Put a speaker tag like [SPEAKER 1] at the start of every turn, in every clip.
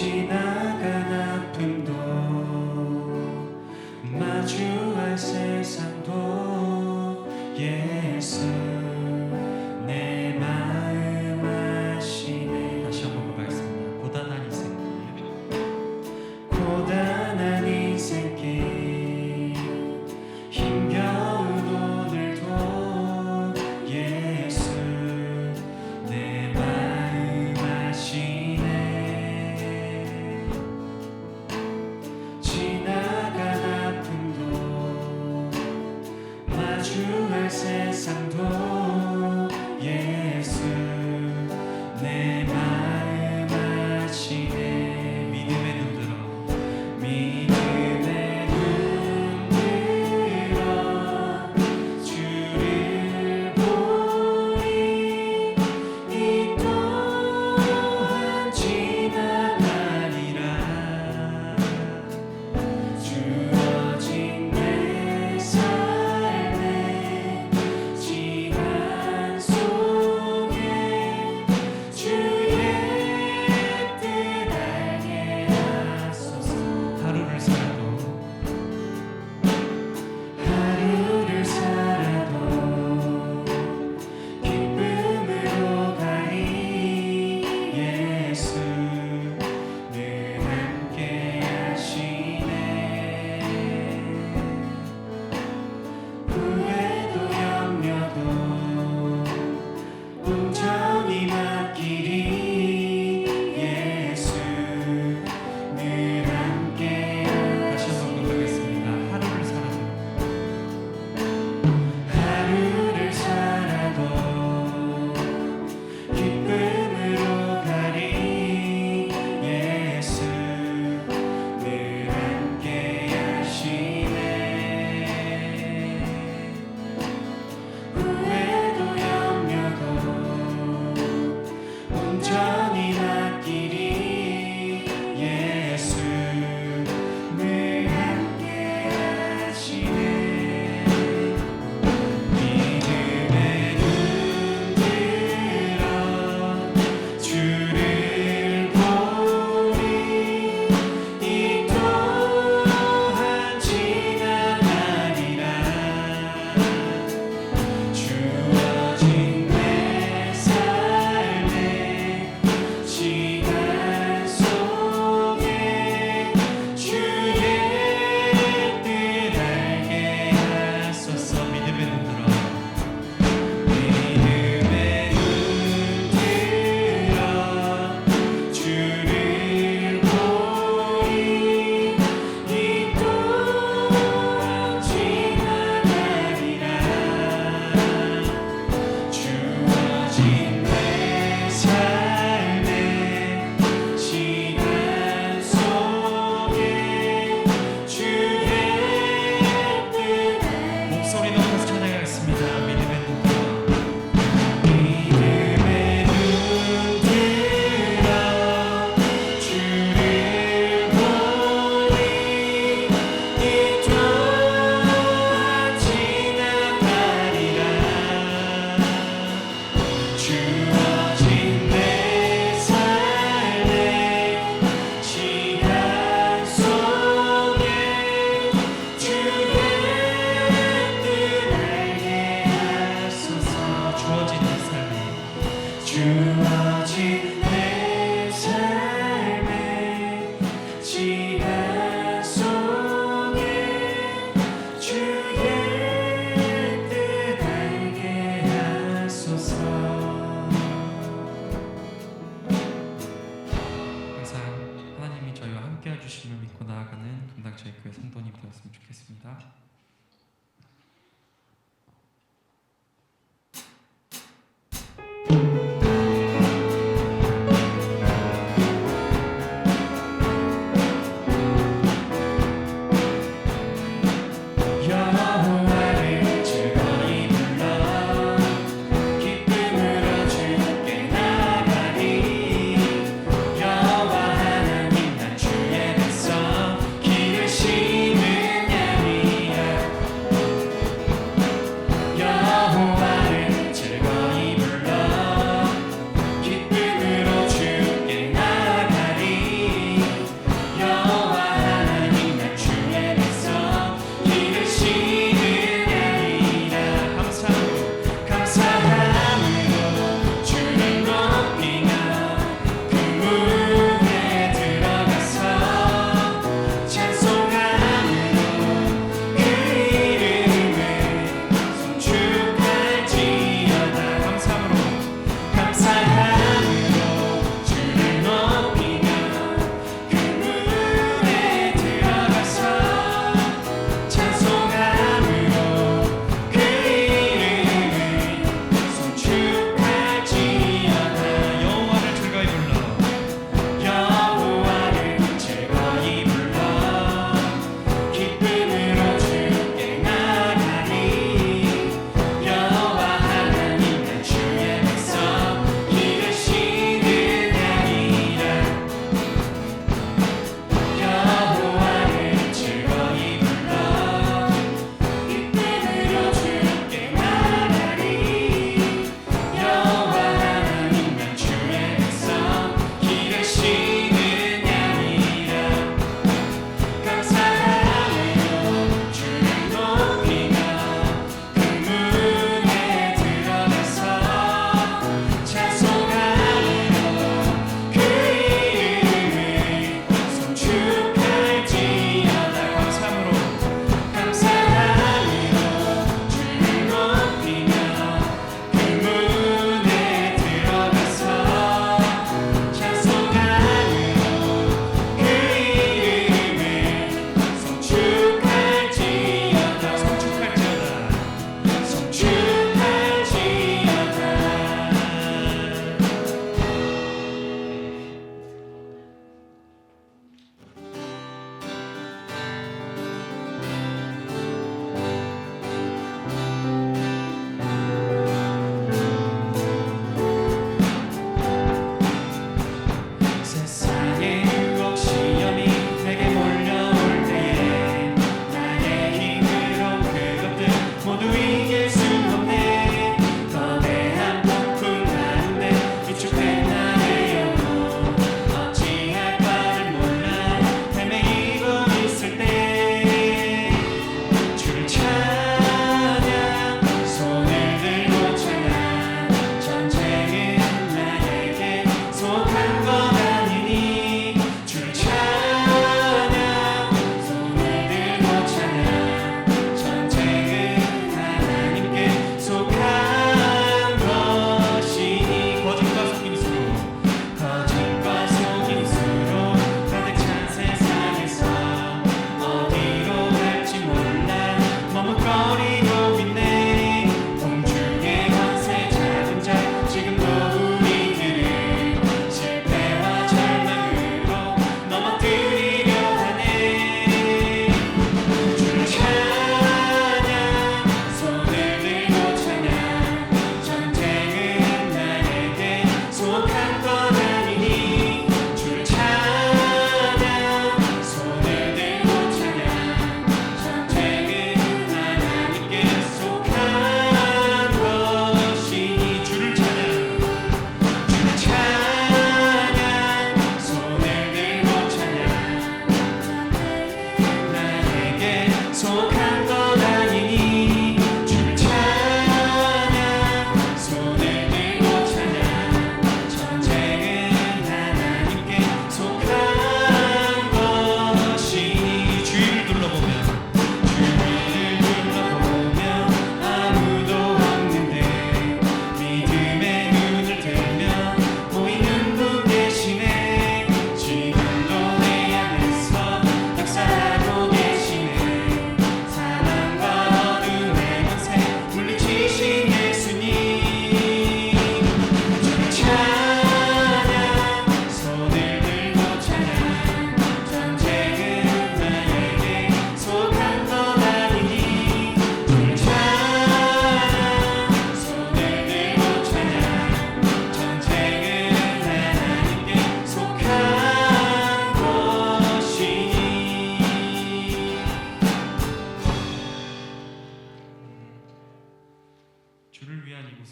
[SPEAKER 1] 지나간 아픔도 마주할 세상도 예수 내 마음 아시네.
[SPEAKER 2] 다시 한번 고백하겠습니다. 고단한 인생,
[SPEAKER 1] 고단한 인생길 힘겨운 오늘도 예수 내 마음 아시네. 지나간 아픔도 마주할 세상도 예수 내 마음 아시네.
[SPEAKER 2] 믿음의 눈 들어
[SPEAKER 1] 믿음의 눈 들어 주를 보니 이 또한 지나가리라. 주어진 내 삶의 시간 속에 주의 뜻 알게 하소서.
[SPEAKER 2] 하루를 살아도
[SPEAKER 1] 하루를 살아도 기쁨으로 가리. 예수 늘 함께 하시네. 후회도 염려도 온전히 맡기리. 예수 늘 함께
[SPEAKER 2] 다시 한번 고백하겠습니다. 하루를 살아도
[SPEAKER 1] 하루를 살아도 기쁨으로 가리. 예수 늘 함께 하시네. 후회도 염려도 온전히 맡기리. 예수 늘 함께 하시네. 믿음의 눈 들어 주를 보니 이 또한 지나가리라. 주어진 내 삶의 시간 속에 주의 뜻 알게 하소서.
[SPEAKER 2] 믿음의 눈 들어
[SPEAKER 1] 믿음의 눈 들어 주를 보니 이 또한 지나가리라. 주어진 내 삶의 시간 속에 주의 뜻
[SPEAKER 2] 목소리 높여서 찬양하겠습니다. 믿음의 눈 들어
[SPEAKER 1] 믿음의 눈 들어 주를 보니 이 또한 지나가리라. 주어진 내 삶의 시간 속에 주의 뜻 알게 하소서.
[SPEAKER 2] 주어진 내 삶이
[SPEAKER 1] 주어진 내 삶의 시간 속에 주의 뜻 알게 하소서.
[SPEAKER 2] 항상 하나님이 저희와 함께 해주심을 믿고 나아가는 금당저희 교회 성도님 되었으면 좋겠습니다.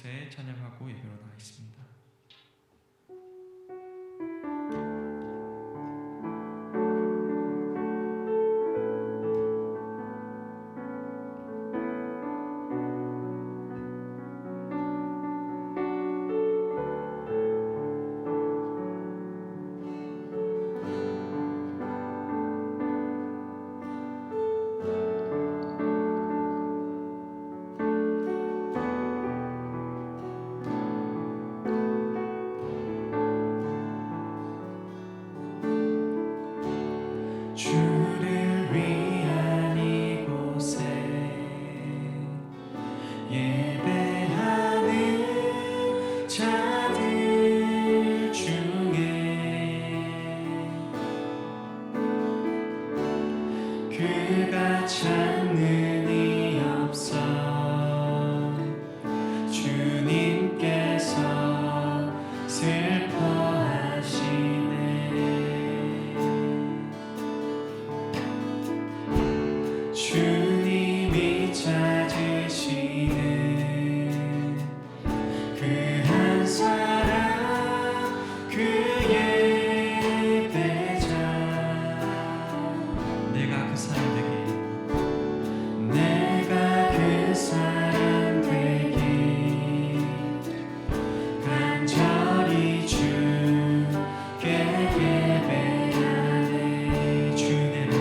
[SPEAKER 2] 이곳에 찬양하고 예배로 나와 있습니다.
[SPEAKER 1] 주를 위한 이곳에 예배하는 자들 중에 그가 찾는 이 없어 주님께서 슬퍼하시네. 주님이 찾으시는 그 한 사람 그 예배자
[SPEAKER 2] 내가 그 사람 되게
[SPEAKER 1] 내가 그 사람 되기 간절히 주께 예배하네. 주내로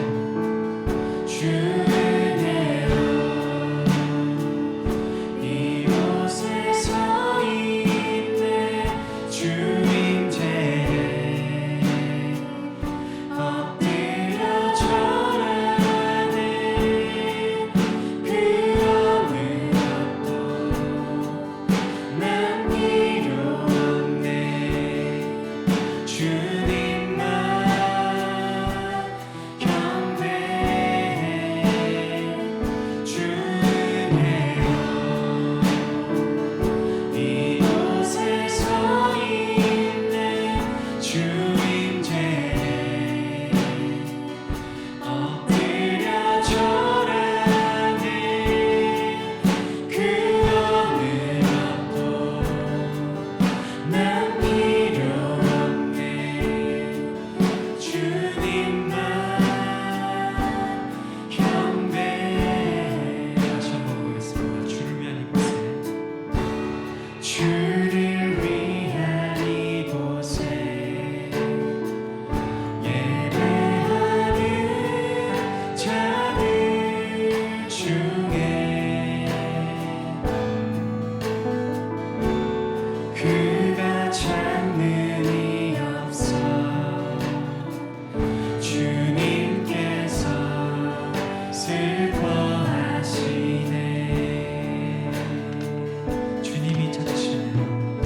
[SPEAKER 1] 이곳에 서 있네. 주임제에 엎드려 절하네. 그 어느 것도 난 필요 없네. 주님만 경배해. 주네요 이곳에 서 있네. 주임제에 엎드려 절하네. 그 어느 것도 난 필요 없네. 주님만 경배해.
[SPEAKER 2] 다시 한번 보겠습니다. 주를 위한 이곳에
[SPEAKER 1] 예배하는 자들 중에 그가 찾는 이 없어 주님께서 슬퍼하시네.
[SPEAKER 2] 주님이 찾으시는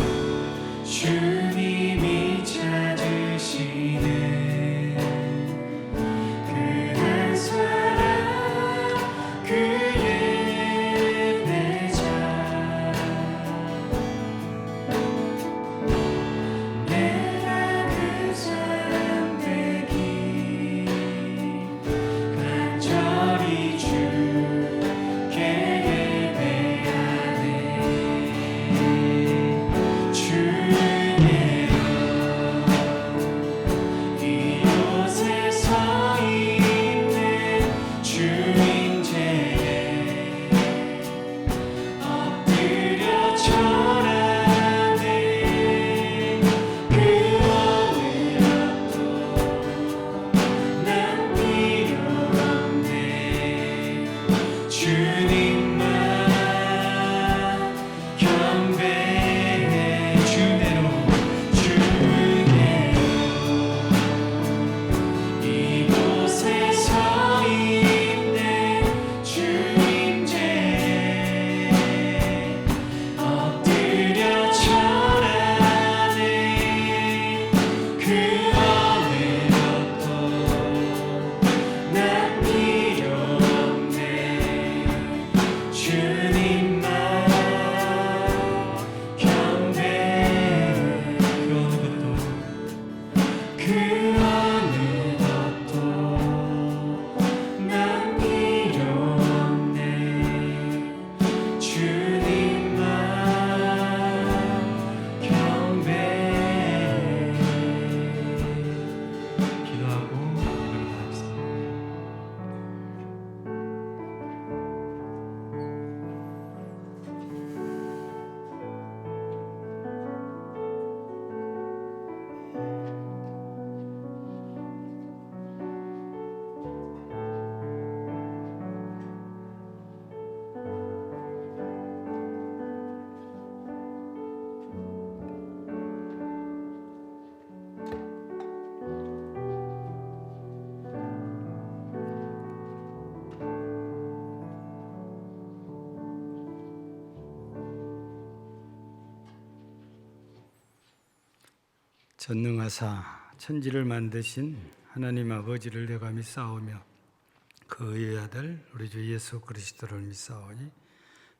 [SPEAKER 3] 전능하사 천지를 만드신 하나님 아버지를 내가 믿사오며 그 의의 아들 우리 주 예수 그리스도를 믿사오니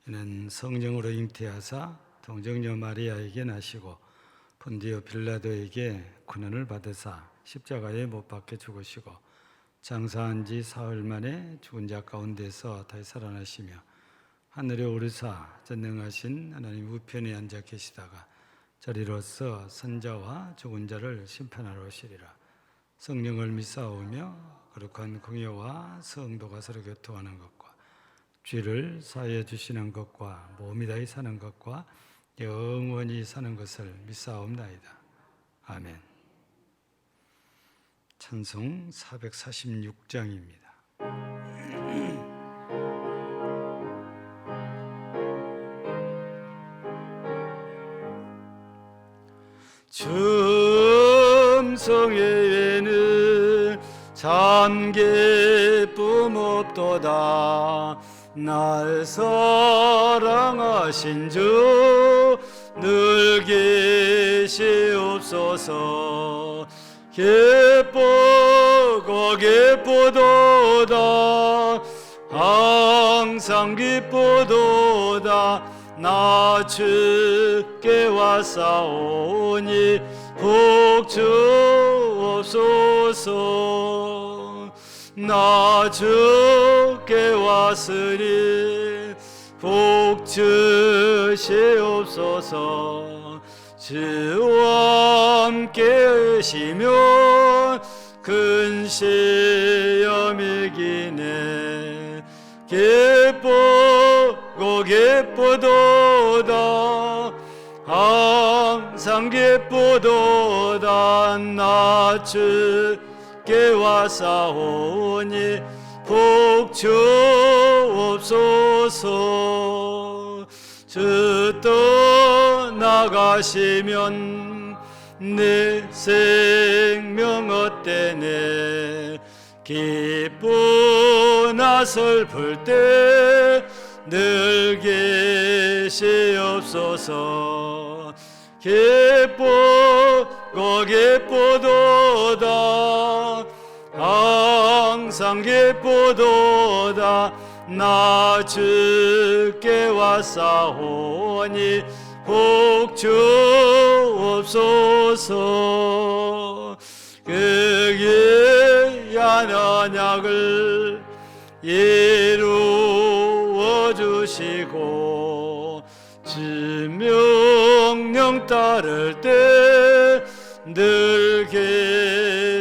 [SPEAKER 3] 이는 성령으로 잉태하사 동정녀 마리아에게 나시고 본디오 빌라도에게 고난을 받으사 십자가에 못 박혀 죽으시고 장사한 지 사흘 만에 죽은 자 가운데서 다시 살아나시며 하늘에 오르사 전능하신 하나님 우편에 앉아 계시다가 저리로서 선자와 죽은 자를 심판하러 오시리라. 성령을 믿사오며 거룩한 공예와 성도가 서로 교통하는 것과 죄를 사하여 주시는 것과 몸이 다히 사는 것과 영원히 사는 것을 믿사옵나이다. 아멘. 찬송 446장입니다. 춤성에는 참 기쁨 없도다. 날 사랑하신 주 늘 계시옵소서. 기쁘고 기쁘도다. 항상 기쁘도다. 나 주께 왔사오니 복 주옵소서. 나 주께 왔으니 복 주시옵소서. 주와 함께 계시면 큰 시험 이기네. 기쁘고 기쁘도다. 항상 기쁘도다. 나 주께 왔사오니 복 주옵소서. 주 떠나가시면 내 생명 어때네. 기쁘나 슬플 때 늘 계시옵소서. 기쁘고 기쁘도다. 항상 기쁘도다. 나 주께 왔사오니 복 주옵소서. 그 귀한 언약을 이루어 주시고 주 명령 따를 때 늘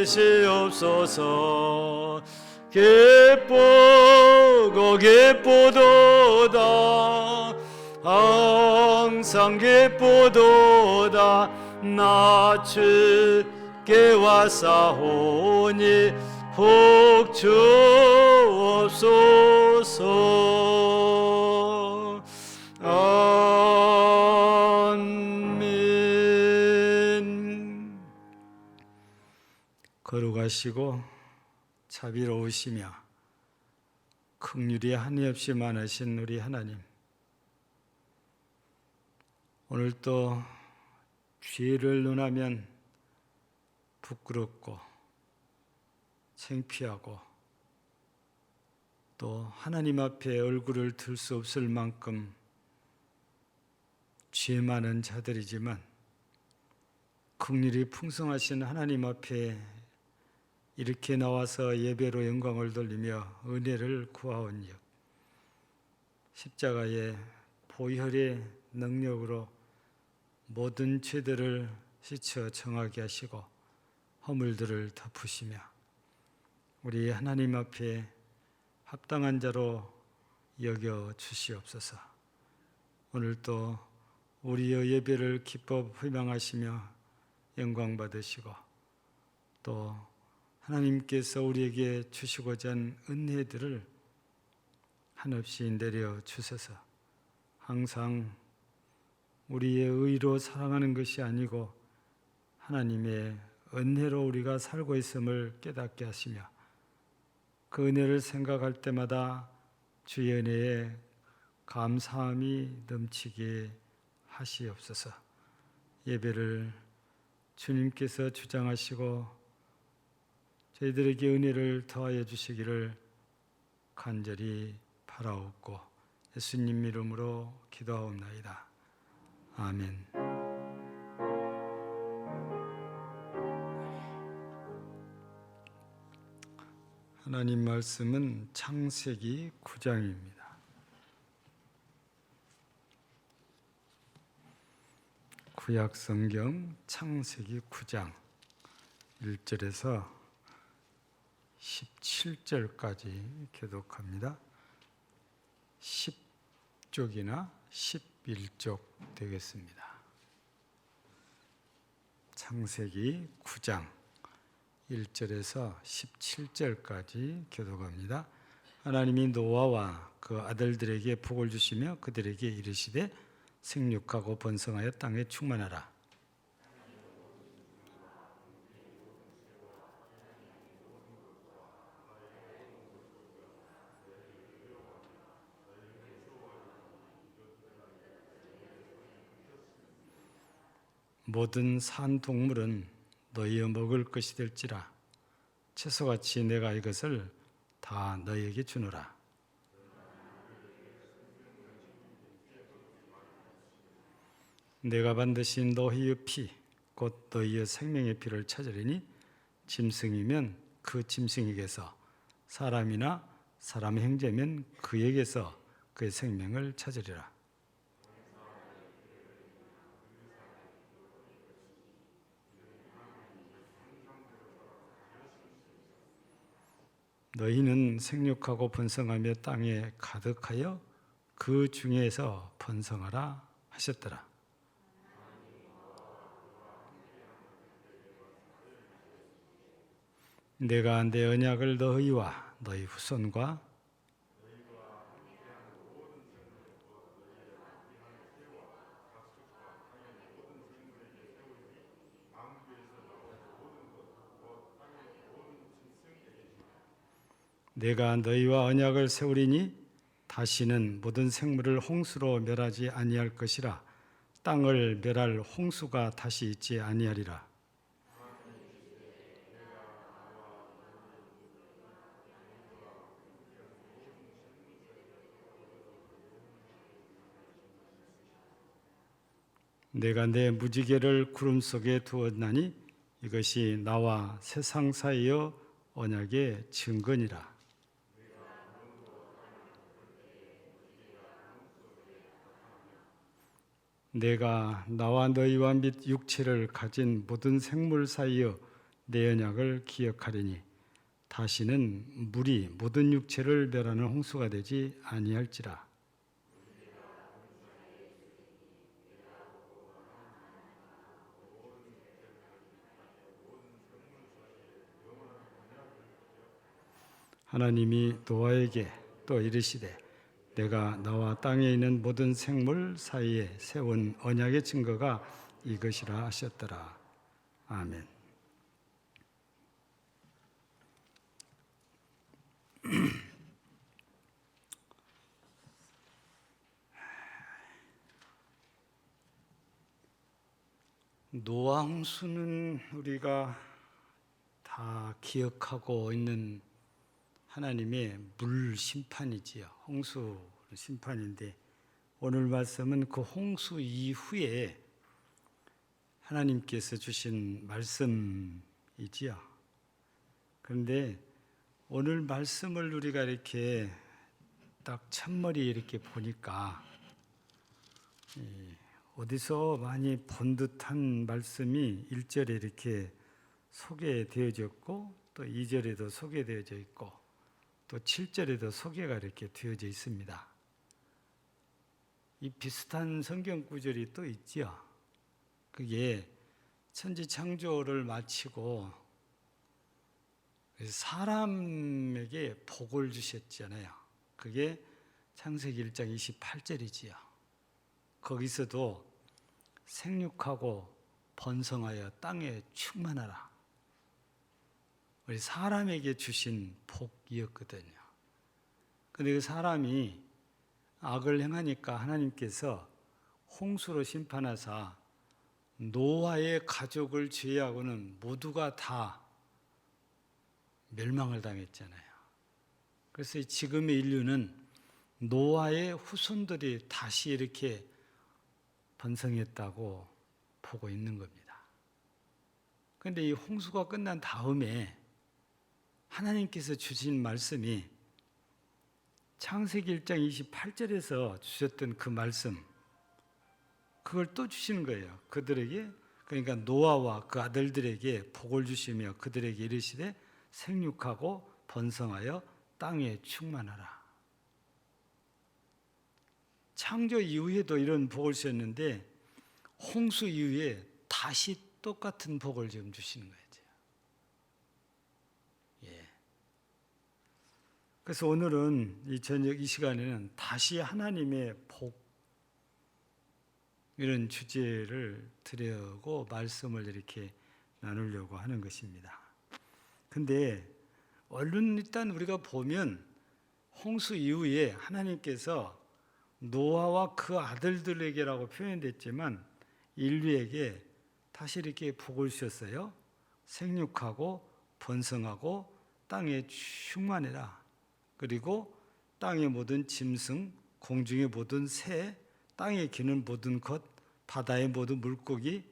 [SPEAKER 3] 계시옵소서. 기쁘고 기쁘도다. 항상 기쁘도다. 나 주께 왔사오니 복 주옵소서. 아멘. 거룩하시고 자비로우시며 긍휼이 한이없이 많으신 우리 하나님, 오늘도 죄를 논하면 부끄럽고 창피하고 또 하나님 앞에 얼굴을 들 수 없을 만큼 죄 많은 자들이지만 긍휼이 풍성하신 하나님 앞에 이렇게 나와서 예배로 영광을 돌리며 은혜를 구하온 역, 십자가의 보혈의 능력으로 모든 죄들을 씻어 정하게 하시고 허물들을 덮으시며 우리 하나님 앞에 합당한 자로 여겨 주시옵소서. 오늘도 우리의 예배를 기뻐 희망하시며 영광 받으시고 또 하나님께서 우리에게 주시고자 한 은혜들을 한없이 내려 주셔서 항상 우리의 의로 살아가는 것이 아니고 하나님의 은혜로 우리가 살고 있음을 깨닫게 하시며 그 은혜를 생각할 때마다 주의 은혜에 감사함이 넘치게 하시옵소서. 예배를 주님께서 주장하시고 저희들에게 은혜를 더하여 주시기를 간절히 바라옵고 예수님 이름으로 기도하옵나이다. 아멘. 하나님 말씀은 창세기 9장입니다. 구약 성경 창세기 9장 1절에서 17절까지 교독합니다. 10쪽이나 11쪽 되겠습니다. 창세기 9장 1절에서 17절까지 교독합니다. 하나님이 노아와 그 아들들에게 복을 주시며 그들에게 이르시되 생육하고 번성하여 땅에 충만하라. 모든 산 동물은 너희의 먹을 것이 될지라. 채소같이 내가 이것을 다 너희에게 주노라. 내가 반드시 너희의 피, 곧 너희의 생명의 피를 찾으리니 짐승이면 그 짐승에게서, 사람이나 사람 형제면 그에게서 그의 생명을 찾으리라. 너희는 생육하고 번성하며 땅에 가득하여 그 중에서 번성하라 하셨더라. 내가 내 언약을 너희와 너희 후손과 내가 너희와 언약을 세우리니 다시는 모든 생물을 홍수로 멸하지 아니할 것이라. 땅을 멸할 홍수가 다시 있지 아니하리라. 내가 내 무지개를 구름 속에 두었나니 이것이 나와 세상 사이의 언약의 증거니라. 내가 나와 너희와 및 육체를 가진 모든 생물 사이의 내 언약을 기억하리니 다시는 물이 모든 육체를 멸하는 홍수가 되지 아니할지라. 하나님이 노아에게 또 이르시되 내가 나와 땅에 있는 모든 생물 사이에 세운 언약의 증거가 이것이라 하셨더라. 아멘. 노아 홍수는 우리가 다 기억하고 있는 하나님의 물 심판이지요. 홍수 심판인데 오늘 말씀은 그 홍수 이후에 하나님께서 주신 말씀이지요. 그런데 오늘 말씀을 우리가 이렇게 딱 첫머리 이렇게 보니까 어디서 많이 본 듯한 말씀이 1절에 이렇게 소개되어졌고 또 2절에도 소개되어져 있고 또 7절에도 소개가 이렇게 되어져 있습니다. 이 비슷한 성경 구절이 또 있지요. 그게 천지 창조를 마치고 사람에게 복을 주셨잖아요. 그게 창세기 1장 28절이지요. 거기서도 생육하고 번성하여 땅에 충만하라. 우리 사람에게 주신 복이었거든요. 그런데 그 사람이 악을 행하니까 하나님께서 홍수로 심판하사 노아의 가족을 제외하고는 모두가 다 멸망을 당했잖아요. 그래서 지금의 인류는 노아의 후손들이 다시 이렇게 번성했다고 보고 있는 겁니다. 그런데 이 홍수가 끝난 다음에 하나님께서 주신 말씀이 창세기 1장 28절에서 주셨던 그 말씀, 그걸 또 주시는 거예요. 그들에게, 그러니까 노아와 그 아들들에게 복을 주시며 그들에게 이르시되 생육하고 번성하여 땅에 충만하라. 창조 이후에도 이런 복을 주셨는데 홍수 이후에 다시 똑같은 복을 지금 주시는 거예요. 예. 그래서 오늘은 이 저녁 이 시간에는 다시 하나님의 복, 이런 주제를 드리고 말씀을 이렇게 나누려고 하는 것입니다. 근데 얼른 일단 우리가 보면 홍수 이후에 하나님께서 노아와 그 아들들에게라고 표현됐지만 인류에게 다시 이렇게 복을 주셨어요. 생육하고 번성하고 땅에 충만해라. 그리고 땅의 모든 짐승, 공중의 모든 새, 땅에 기는 모든 것, 바다의 모든 물고기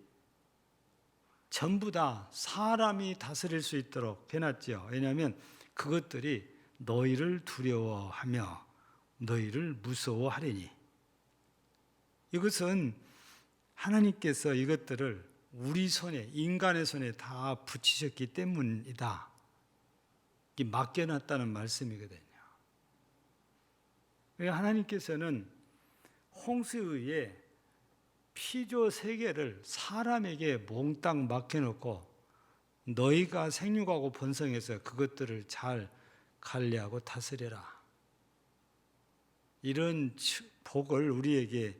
[SPEAKER 3] 전부 다 사람이 다스릴 수 있도록 해놨죠. 왜냐하면 그것들이 너희를 두려워하며 너희를 무서워하리니. 이것은 하나님께서 이것들을 우리 손에, 인간의 손에 다 붙이셨기 때문이다. 이게 맡겨놨다는 말씀이거든요. 하나님께서는 홍수 이후에 피조 세계를 사람에게 몽땅 맡겨놓고 너희가 생육하고 번성해서 그것들을 잘 관리하고 다스려라. 이런 복을 우리에게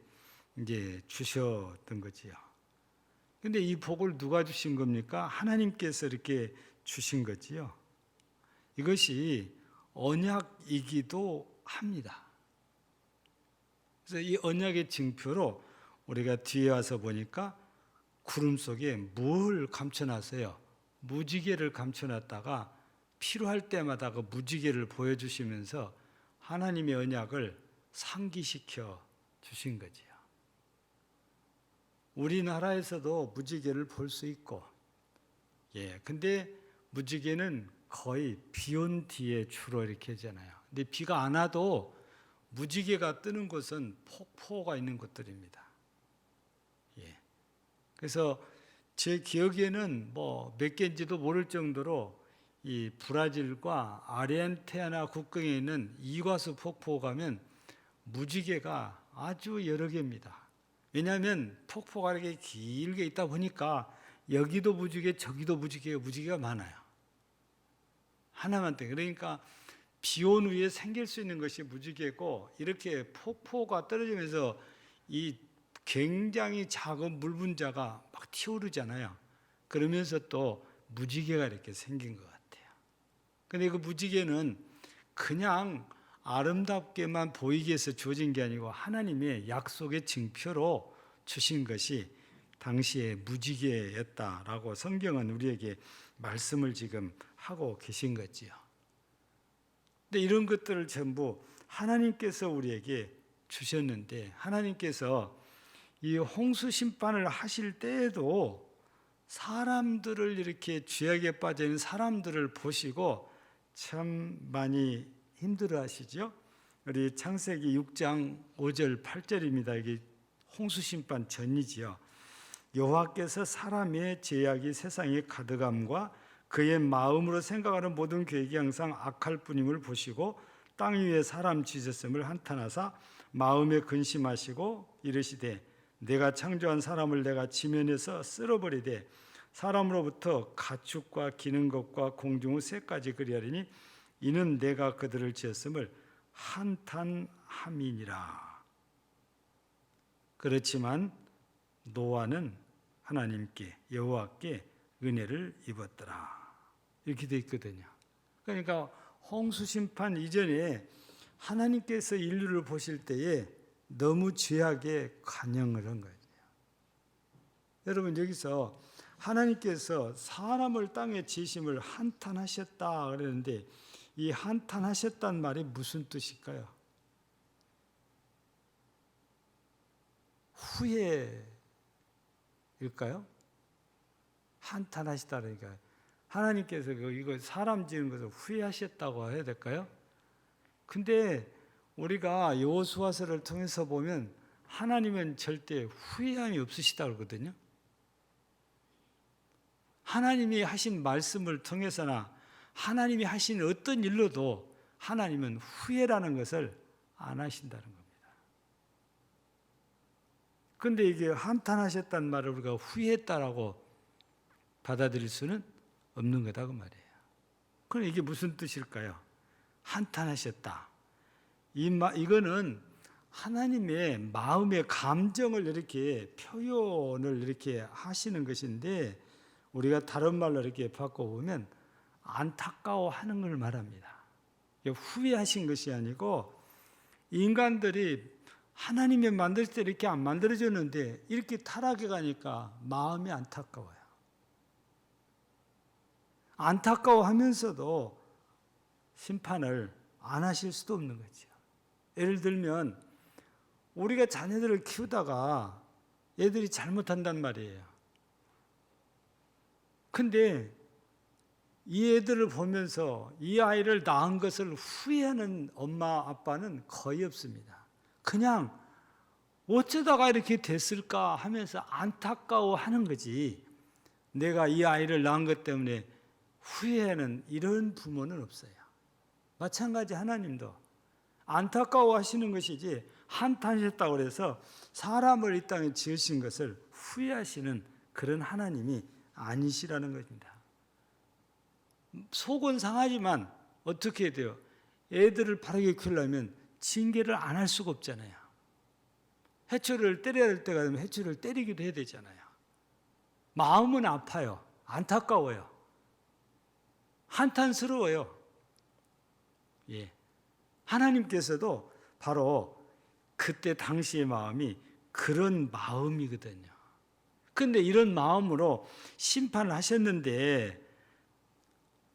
[SPEAKER 3] 이제 주셨던 거지요. 근데 이 복을 누가 주신 겁니까? 하나님께서 이렇게 주신 거지요. 이것이 언약이기도 합니다. 그래서 이 언약의 징표로 우리가 뒤에 와서 보니까 구름 속에 뭘 감춰놨어요? 무지개를 감춰놨다가 필요할 때마다 그 무지개를 보여주시면서 하나님의 언약을 상기시켜 주신 거지요. 우리나라에서도 무지개를 볼 수 있고, 근데 무지개는 거의 비 온 뒤에 주로 이렇게 하잖아요. 근데 비가 안 와도 무지개가 뜨는 곳은 폭포가 있는 곳들입니다. 그래서 제 기억에는 뭐 몇 개인지도 모를 정도로 이 브라질과 아르헨티나 국경에 있는 이과수 폭포 가면 무지개가 아주 여러 개입니다. 왜냐하면 폭포가 이렇게 길게 있다 보니까 여기도 무지개, 저기도 무지개가 많아요. 하나만 때. 그러니까 비 온 후에 생길 수 있는 것이 무지개고, 이렇게 폭포가 떨어지면서 이 굉장히 작은 물 분자가 막 튀어오르잖아요. 그러면서 또 무지개가 이렇게 생긴 것 같아요. 근데 그 무지개는 그냥 아름답게만 보이기 위해서 주어진 게 아니고 하나님의 약속의 징표로 주신 것이 당시에 무지개였다라고 성경은 우리에게 말씀을 지금 하고 계신 거지요. 근데 이런 것들을 전부 하나님께서 우리에게 주셨는데, 하나님께서 이 홍수 심판을 하실 때에도 사람들을, 이렇게 죄악에 빠져 있는 사람들을 보시고 참 많이 힘들어 하시죠. 우리 창세기 6장 5절 8절입니다. 이게 홍수 심판 전이지요. 여호와께서 사람의 죄악이 세상에 가득함과 그의 마음으로 생각하는 모든 계획이 항상 악할 뿐임을 보시고 땅 위에 사람 지으셨음을 한탄하사 마음에 근심하시고 이르시되 내가 창조한 사람을 내가 지면에서 쓸어버리되 사람으로부터 가축과 기는 것과 공중의 새까지 그리하리니 이는 내가 그들을 지었음을 한탄함이니라. 그렇지만 노아는 하나님께, 여호와께 은혜를 입었더라. 이렇게 되어 있거든요. 그러니까 홍수 심판 이전에 하나님께서 인류를 보실 때에 너무 죄악에 관영을 한 거예요. 여러분 여기서 하나님께서 사람을 땅에 지으심을 한탄하셨다 그랬는데 이 한탄하셨단 말이 무슨 뜻일까요? 후회일까요? 한탄하시다 그러니까 하나님께서 이거 사람 지은 것을 후회하셨다고 해야 될까요? 근데 우리가 여호수아서를 통해서 보면 하나님은 절대 후회함이 없으시다 그러거든요. 하나님이 하신 말씀을 통해서나 하나님이 하신 어떤 일로도 하나님은 후회라는 것을 안 하신다는 겁니다. 그런데 이게 한탄하셨다는 말을 우리가 후회했다라고 받아들일 수는 없는 거다 그 말이에요. 그럼 이게 무슨 뜻일까요? 한탄하셨다. 이거는 하나님의 마음의 감정을 이렇게 표현을 이렇게 하시는 것인데 우리가 다른 말로 이렇게 바꿔보면 안타까워하는 걸 말합니다. 후회하신 것이 아니고 인간들이 하나님이 만들 때 이렇게 안 만들어졌는데 이렇게 타락해 가니까 마음이 안타까워요. 안타까워하면서도 심판을 안 하실 수도 없는 거죠. 예를 들면 우리가 자녀들을 키우다가 애들이 잘못한단 말이에요. 근데 이 애들을 보면서 이 아이를 낳은 것을 후회하는 엄마 아빠는 거의 없습니다. 그냥 어쩌다가 이렇게 됐을까 하면서 안타까워하는 거지 내가 이 아이를 낳은 것 때문에 후회하는 이런 부모는 없어요. 마찬가지 하나님도 안타까워하시는 것이지 한탄하셨다고 해서 사람을 이 땅에 지으신 것을 후회하시는 그런 하나님이 아니시라는 것입니다. 속은 상하지만 어떻게 해야 돼요? 애들을 바르게 키우려면 징계를 안 할 수가 없잖아요. 해초를 때려야 될 때가 되면 해초를 때리기도 해야 되잖아요. 마음은 아파요. 안타까워요. 한탄스러워요. 예. 하나님께서도 바로 그때 당시의 마음이 그런 마음이거든요. 그런데 이런 마음으로 심판을 하셨는데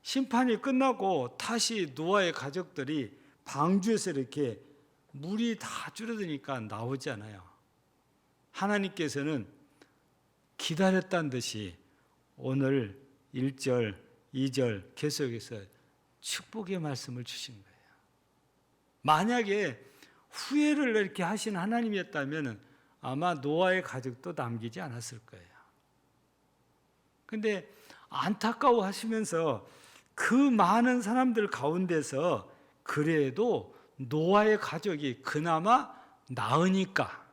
[SPEAKER 3] 심판이 끝나고 다시 노아의 가족들이 방주에서 이렇게 물이 다 줄어드니까 나오잖아요. 하나님께서는 기다렸다는 듯이 오늘 1절, 2절 계속해서 축복의 말씀을 주신 거예요. 만약에 후회를 이렇게 하신 하나님이었다면 아마 노아의 가족도 남기지 않았을 거예요. 그런데 안타까워 하시면서 그 많은 사람들 가운데서 그래도 노아의 가족이 그나마 나으니까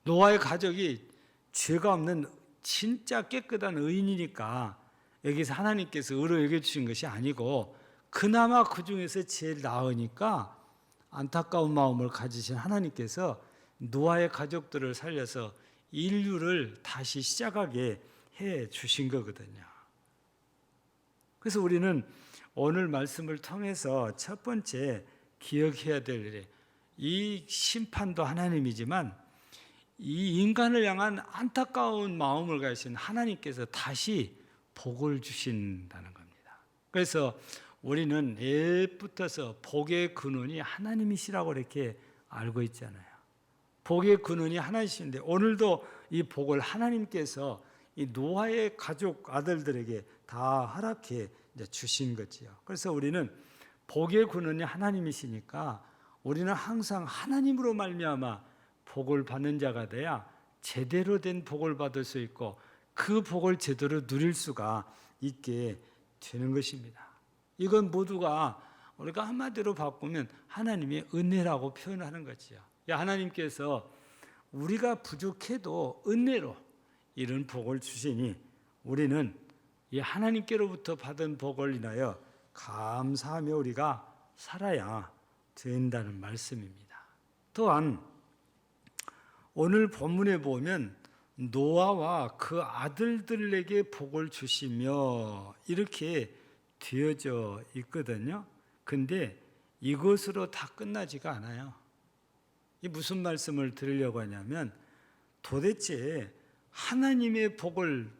[SPEAKER 3] 노아의 가족이 죄가 없는 진짜 깨끗한 의인이니까 여기서 하나님께서 의로 여겨주신 것이 아니고 그나마 그 중에서 제일 나으니까 안타까운 마음을 가지신 하나님께서 노아의 가족들을 살려서 인류를 다시 시작하게 해 주신 거거든요. 그래서 우리는 오늘 말씀을 통해서 첫 번째 기억해야 될 일이 이 심판도 하나님이지만 이 인간을 향한 안타까운 마음을 가지신 하나님께서 다시 복을 주신다는 겁니다. 그래서 우리는 옛부터서 복의 근원이 하나님이시라고 이렇게 알고 있잖아요. 복의 근원이 하나님이신데 오늘도 이 복을 하나님께서 이 노아의 가족 아들들에게 다 허락해 주신 거지요. 그래서 우리는 복의 근원이 하나님이시니까 우리는 항상 하나님으로 말미암아 복을 받는 자가 돼야 제대로 된 복을 받을 수 있고 그 복을 제대로 누릴 수가 있게 되는 것입니다. 이건 모두가 우리가 한마디로 바꾸면 하나님의 은혜라고 표현하는 거지요. 하나님께서 우리가 부족해도 은혜로 이런 복을 주시니 우리는 이 하나님께로부터 받은 복을 인하여 감사하며 우리가 살아야 된다는 말씀입니다. 또한 오늘 본문에 보면 노아와 그 아들들에게 복을 주시며 이렇게 되어져 있거든요. 근데 이것으로 다 끝나지가 않아요. 이 무슨 말씀을 드리려고 하냐면 도대체 하나님의 복을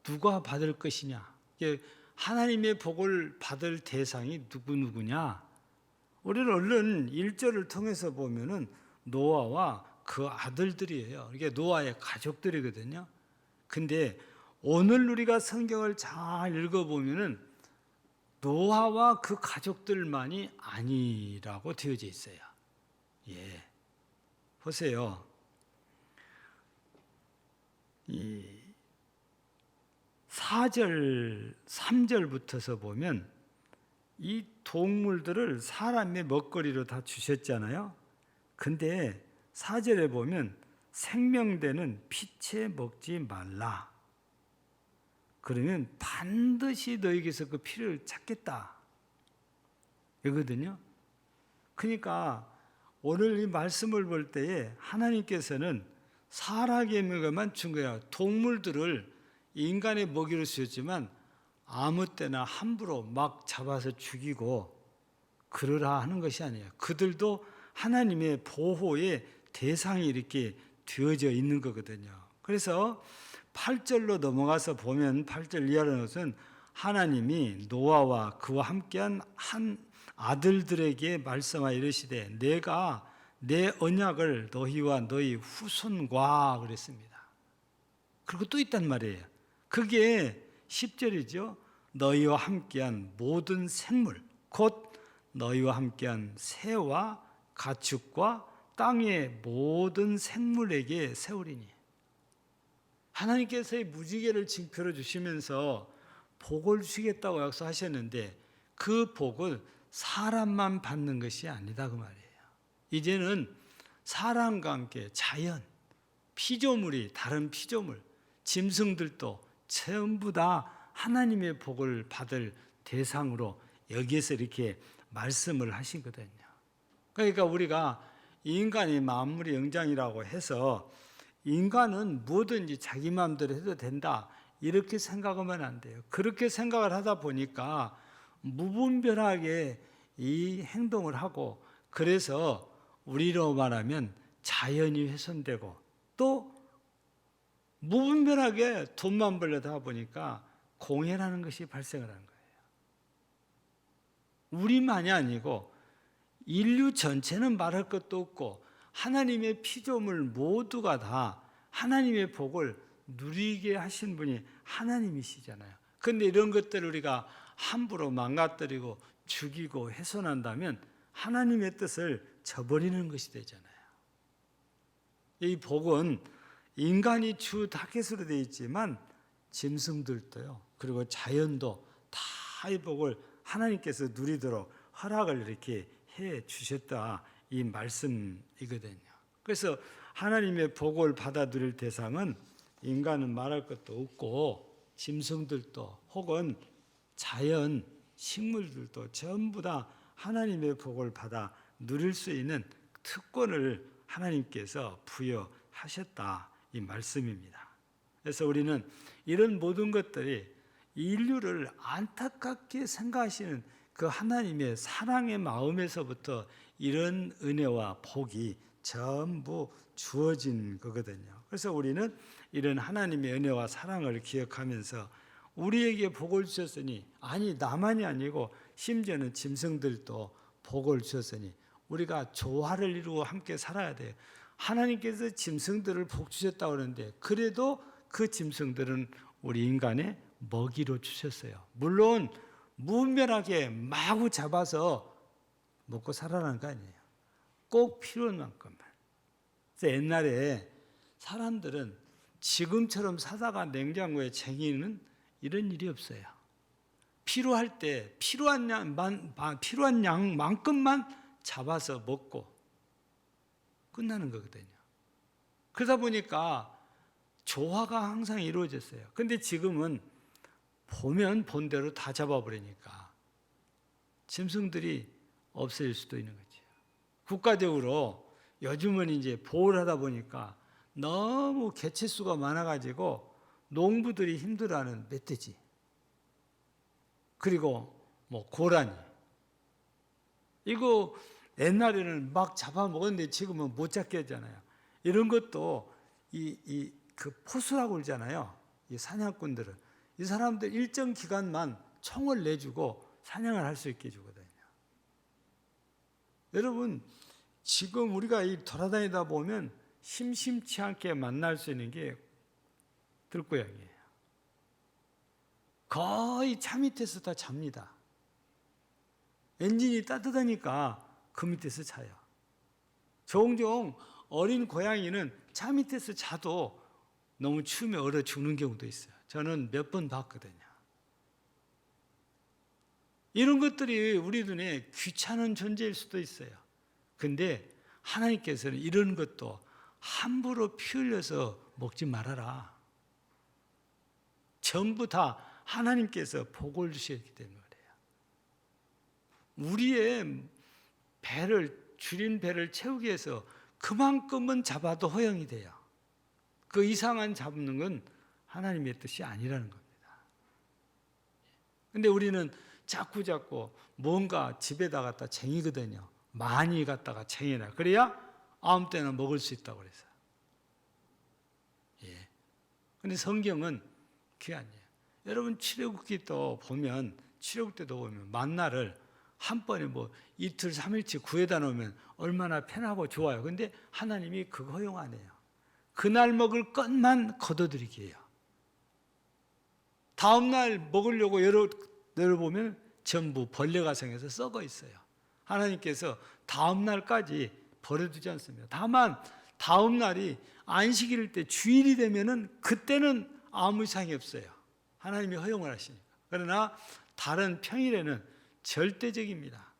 [SPEAKER 3] 누가 받을 것이냐? 이게 하나님의 복을 받을 대상이 누구냐? 우리는 얼른 1절을 통해서 보면은 노아와 그 아들들이에요. 이게 노아의 가족들이거든요. 근데 오늘 우리가 성경을 잘 읽어보면은 노아와 그 가족들만이 아니라고 되어져 있어요. 예. 보세요. 이 4절, 3절부터서 보면 이 동물들을 사람의 먹거리로 다 주셨잖아요. 근데 4절에 보면 생명되는 피채 먹지 말라. 그러면 반드시 너에게서 그 피를 찾겠다. 이거든요. 그러니까 오늘 이 말씀을 볼 때에 하나님께서는 살아계명만 준 거야. 동물들을 인간의 먹이로 쓰였지만 아무 때나 함부로 막 잡아서 죽이고 그러라 하는 것이 아니에요. 그들도 하나님의 보호의 대상이 이렇게 되어져 있는 거거든요. 그래서 8절로 넘어가서 보면 8절 이하는 것은 하나님이 노아와 그와 함께한 한 아들들에게 말씀하여 이르시되 내가 내 언약을 너희와 너희 후손과 그랬습니다. 그리고 또 있단 말이에요. 그게 10절이죠. 너희와 함께한 모든 생물 곧 너희와 함께한 새와 가축과 땅의 모든 생물에게 세우리니. 하나님께서의 무지개를 징표로 주시면서 복을 주시겠다고 약속하셨는데 그 복을 사람만 받는 것이 아니다 그 말이에요. 이제는 사람과 함께 자연, 피조물이 다른 피조물, 짐승들도 전부 다 하나님의 복을 받을 대상으로 여기에서 이렇게 말씀을 하시거든요. 그러니까 우리가 인간이 만물의 영장이라고 해서 인간은 뭐든지 자기 마음대로 해도 된다 이렇게 생각하면 안 돼요. 그렇게 생각을 하다 보니까 무분별하게 이 행동을 하고 그래서 우리로 말하면 자연이 훼손되고 또 무분별하게 돈만 벌려다 보니까 공해라는 것이 발생을 하는 거예요. 우리만이 아니고 인류 전체는 말할 것도 없고 하나님의 피조물 모두가 다 하나님의 복을 누리게 하신 분이 하나님이시잖아요. 그런데 이런 것들을 우리가 함부로 망가뜨리고 죽이고 훼손한다면 하나님의 뜻을 저버리는 것이 되잖아요. 이 복은 인간이 주 타겟으로 되어 있지만 짐승들도요. 그리고 자연도 다 이 복을 하나님께서 누리도록 허락을 이렇게 해 주셨다 이 말씀이거든요. 그래서 하나님의 복을 받아 누릴 대상은 인간은 말할 것도 없고 짐승들도 혹은 자연, 식물들도 전부 다 하나님의 복을 받아 누릴 수 있는 특권을 하나님께서 부여하셨다 이 말씀입니다. 그래서 우리는 이런 모든 것들이 인류를 안타깝게 생각하시는 그 하나님의 사랑의 마음에서부터 이런 은혜와 복이 전부 주어진 거거든요. 그래서 우리는 이런 하나님의 은혜와 사랑을 기억하면서 우리에게 복을 주셨으니 아니 나만이 아니고 심지어는 짐승들도 복을 주셨으니 우리가 조화를 이루고 함께 살아야 돼요. 하나님께서 짐승들을 복 주셨다고 하는데 그래도 그 짐승들은 우리 인간의 먹이로 주셨어요. 물론 무분별하게 마구 잡아서 먹고 살아라는 거 아니에요. 꼭 필요한 만큼만. 그래서 옛날에 사람들은 지금처럼 사다가 냉장고에 쟁이는 이런 일이 없어요. 필요할 때 필요한 양만큼만 잡아서 먹고 끝나는 거거든요. 그러다 보니까 조화가 항상 이루어졌어요. 근데 지금은 보면 본대로 다 잡아버리니까 짐승들이 없어질 수도 있는 거죠. 국가적으로 요즘은 이제 보호를 하다 보니까 너무 개체수가 많아가지고 농부들이 힘들어하는 멧돼지 그리고 뭐 고라니 이거 옛날에는 막 잡아먹었는데 지금은 못 잡게 하잖아요. 이런 것도 그 포수라고 그러잖아요. 이 사냥꾼들은 이 사람들 일정 기간만 총을 내주고 사냥을 할 수 있게 해주거든요. 여러분 지금 우리가 이 돌아다니다 보면 심심치 않게 만날 수 있는 게 들고양이에요. 거의 차 밑에서 다 잡니다. 엔진이 따뜻하니까 그 밑에서 자요. 종종 어린 고양이는 차 밑에서 자도 너무 추우면 얼어 죽는 경우도 있어요. 저는 몇 번 봤거든요. 이런 것들이 우리 눈에 귀찮은 존재일 수도 있어요. 근데 하나님께서는 이런 것도 함부로 피 흘려서 먹지 말아라. 전부 다 하나님께서 복을 주셨기 때문에 그래요. 우리의 줄인 배를 채우기 위해서 그만큼은 잡아도 허용이 돼요. 그 이상한 잡는 건 하나님의 뜻이 아니라는 겁니다. 근데 우리는 자꾸 뭔가 집에다 갖다 쟁이거든요. 많이 갖다가 쟁여놔. 그래야 아무 때나 먹을 수 있다고 그래서. 예. 근데 성경은 그게 아니에요. 여러분 출애굽기도 보면 만나를 한 번에 이틀 3일치 구해다 놓으면 얼마나 편하고 좋아요. 근데 하나님이 그거 허용 안 해요. 그날 먹을 것만 거둬들이게 해요. 다음날 먹으려고 열어보면 전부 벌레가 생겨서 썩어 있어요. 하나님께서 다음날까지 버려두지 않습니다. 다만 다음날이 안식일 때 주일이 되면은 그때는 아무 이상이 없어요. 하나님이 허용을 하시니까. 그러나 다른 평일에는 절대적입니다.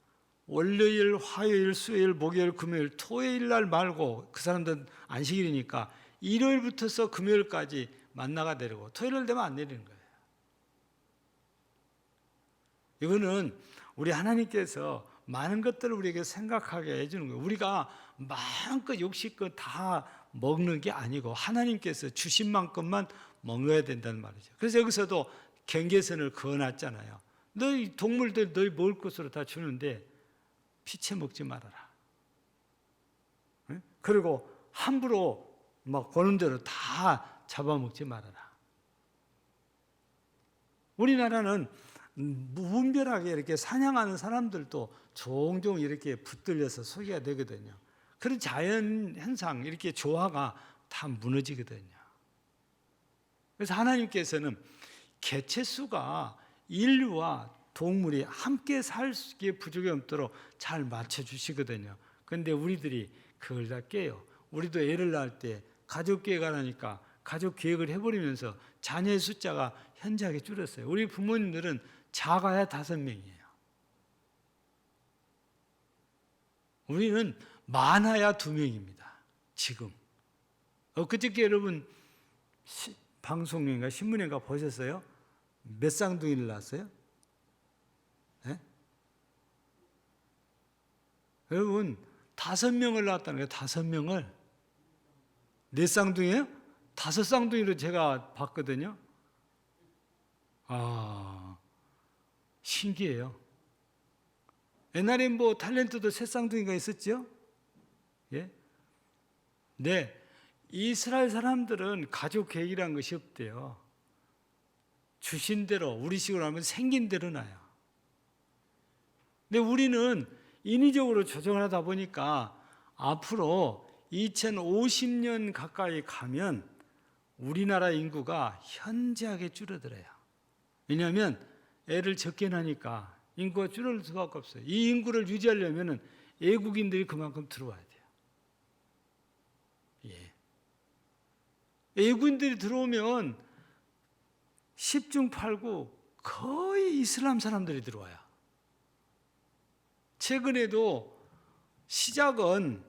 [SPEAKER 3] 월요일, 화요일, 수요일, 목요일, 금요일, 토요일 날 말고 그 사람들은 안식일이니까 일요일부터서 금요일까지 만나가 내리고 토요일 되면 안 내리는 거예요. 이거는 우리 하나님께서 많은 것들을 우리에게 생각하게 해주는 거예요. 우리가 마음껏 욕심껏 다 먹는 게 아니고 하나님께서 주신 만큼만 먹어야 된다는 말이죠. 그래서 여기서도 경계선을 그어놨잖아요. 너희 동물들 너희 먹을 것으로 다 주는데 피채 먹지 말아라. 그리고 함부로 막 보는 대로 다 잡아먹지 말아라. 우리나라는 무분별하게 이렇게 사냥하는 사람들도 종종 이렇게 붙들려서 소개가 되거든요. 그런 자연 현상, 이렇게 조화가 다 무너지거든요. 그래서 하나님께서는 개체수가 인류와 동물이 함께 살 수 있게 부족이 없도록 잘 맞춰주시거든요. 그런데 우리들이 그걸 다 깨요. 우리도 애를 낳을 때 가족 계획을 하니까 가족 계획을 해버리면서 자녀의 숫자가 현저하게 줄었어요. 우리 부모님들은 작아야 5명이에요. 우리는 많아야 2명입니다. 지금. 그저께 여러분 방송인가 신문인가 보셨어요? 몇 쌍둥이를 낳았어요? 네? 여러분 5명을 낳았다는 거예요. 5명을. 4쌍둥이에요? 5쌍둥이로 제가 봤거든요. 신기해요. 옛날에 탤런트도 3쌍둥이가 있었죠? 예? 네. 이스라엘 사람들은 가족 계획이라는 것이 없대요. 주신 대로, 우리식으로 하면 생긴 대로 나요. 근데 우리는 인위적으로 조정을 하다 보니까 앞으로 2050년 가까이 가면 우리나라 인구가 현저하게 줄어들어요. 왜냐하면 애를 적게 낳으니까 인구가 줄어들 수밖에 없어요. 이 인구를 유지하려면 외국인들이 그만큼 들어와야 돼요. 예. 외국인들이 들어오면 10중 8구 거의 이슬람 사람들이 들어와요. 최근에도 시작은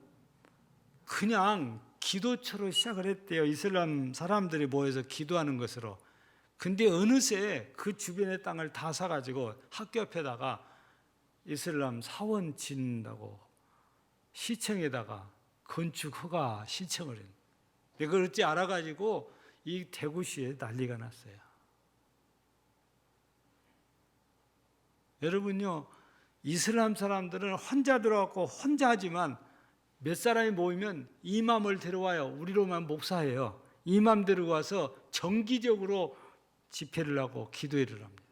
[SPEAKER 3] 그냥 기도처로 시작을 했대요. 이슬람 사람들이 모여서 기도하는 것으로. 근데 어느새 그 주변의 땅을 다 사가지고 학교 앞에다가 이슬람 사원 짓는다고 시청에다가 건축 허가 신청을 했는데 그걸 어찌 알아가지고 이 대구시에 난리가 났어요. 여러분요, 이슬람 사람들은 혼자 들어갔고 혼자 하지만 몇 사람이 모이면 이맘을 데려와요. 우리로만 목사해요. 이맘대로 와서 정기적으로 집회를 하고 기도회를 합니다.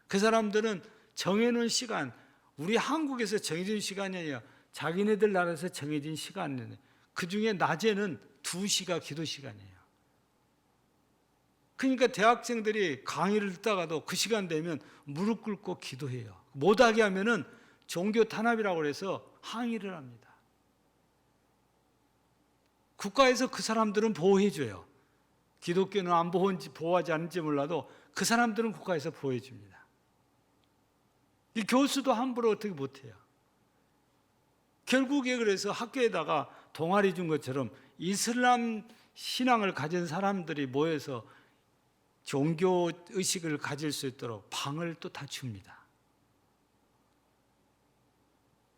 [SPEAKER 3] 그 사람들은 정해놓은 시간, 우리 한국에서 정해진 시간이 아니라 자기네들 나라에서 정해진 시간이에요. 그 중에 낮에는 2시가 기도 시간이에요. 그러니까 대학생들이 강의를 듣다가도 그 시간 되면 무릎 꿇고 기도해요. 못하게 하면은 종교 탄압이라고 해서 항의를 합니다. 국가에서 그 사람들은 보호해줘요. 기독교는 안 보호하지 않을지 몰라도 그 사람들은 국가에서 보호해줍니다. 이 교수도 함부로 어떻게 못해요. 결국에 그래서 학교에다가 동아리 준 것처럼 이슬람 신앙을 가진 사람들이 모여서 종교 의식을 가질 수 있도록 방을 또 다 줍니다.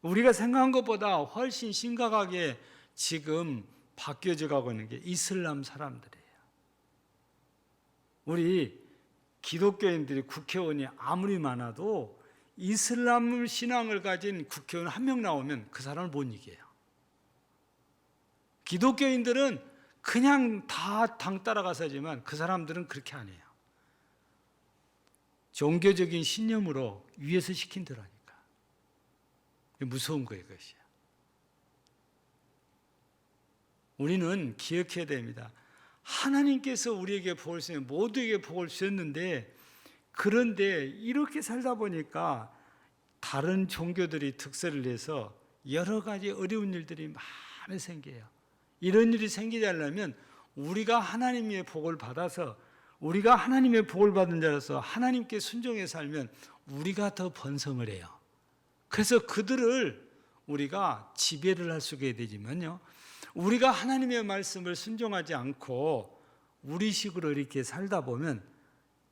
[SPEAKER 3] 우리가 생각한 것보다 훨씬 심각하게 지금 바뀌어져 가고 있는 게 이슬람 사람들이에요. 우리 기독교인들이 국회의원이 아무리 많아도 이슬람 신앙을 가진 국회의원 한 명 나오면 그 사람을 못 이겨요. 기독교인들은 그냥 다 당 따라가서 하지만 그 사람들은 그렇게 안 해요. 종교적인 신념으로 위에서 시킨 대로 하니까. 무서운 거예요, 그것이. 우리는 기억해야 됩니다. 하나님께서 우리에게 복을 주셨는데, 모두에게 복을 주셨는데, 그런데 이렇게 살다 보니까 다른 종교들이 특세를 내서 여러 가지 어려운 일들이 많이 생겨요. 이런 일이 생기지 않으려면 우리가 하나님의 복을 받아서, 우리가 하나님의 복을 받은 자로서 하나님께 순종해 살면 우리가 더 번성을 해요. 그래서 그들을 우리가 지배를 할 수가 되지만요, 우리가 하나님의 말씀을 순종하지 않고 우리식으로 이렇게 살다 보면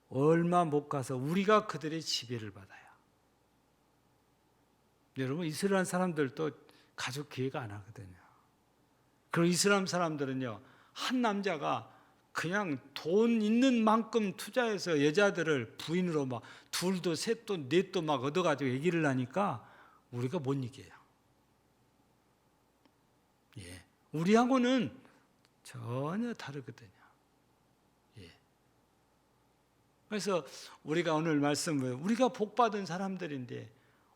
[SPEAKER 3] 얼마 못 가서 우리가 그들의 지배를 받아요. 여러분, 이스라엘 사람들도 가족 기회가 안 하거든요. 그리고 이슬람 사람들은요, 한 남자가 그냥 돈 있는 만큼 투자해서 여자들을 부인으로 막 둘도 셋도 넷도 막 얻어가지고 얘기를 하니까 우리가 못 이겨요. 예, 우리하고는 전혀 다르거든요. 예. 그래서 우리가 오늘 말씀을, 우리가 복받은 사람들인데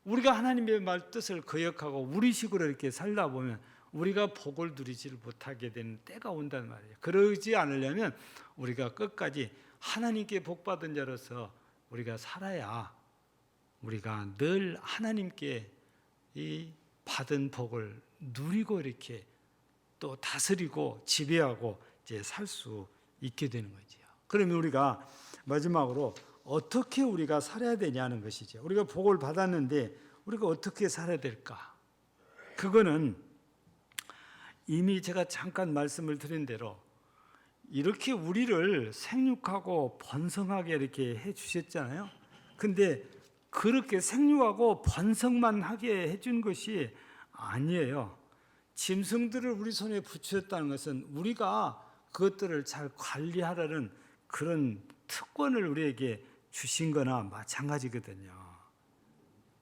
[SPEAKER 3] 우리가 하나님의 말 뜻을 거역하고 우리식으로 이렇게 살다 보면 우리가 복을 누리지를 못하게 되는 때가 온단 말이에요. 그러지 않으려면 우리가 끝까지 하나님께 복받은 자로서 우리가 살아야 우리가 늘 하나님께 이 받은 복을 누리고 이렇게 또 다스리고 지배하고 이제 살 수 있게 되는 거죠. 그러면 우리가 마지막으로 어떻게 우리가 살아야 되냐는 것이죠. 우리가 복을 받았는데 우리가 어떻게 살아야 될까? 그거는 이미 제가 잠깐 말씀을 드린 대로 이렇게 우리를 생육하고 번성하게 이렇게 해 주셨잖아요. 근데 그렇게 생육하고 번성만 하게 해준 것이 아니에요. 짐승들을 우리 손에 붙였다는 것은 우리가 그것들을 잘 관리하라는 그런 특권을 우리에게 주신 거나 마찬가지거든요.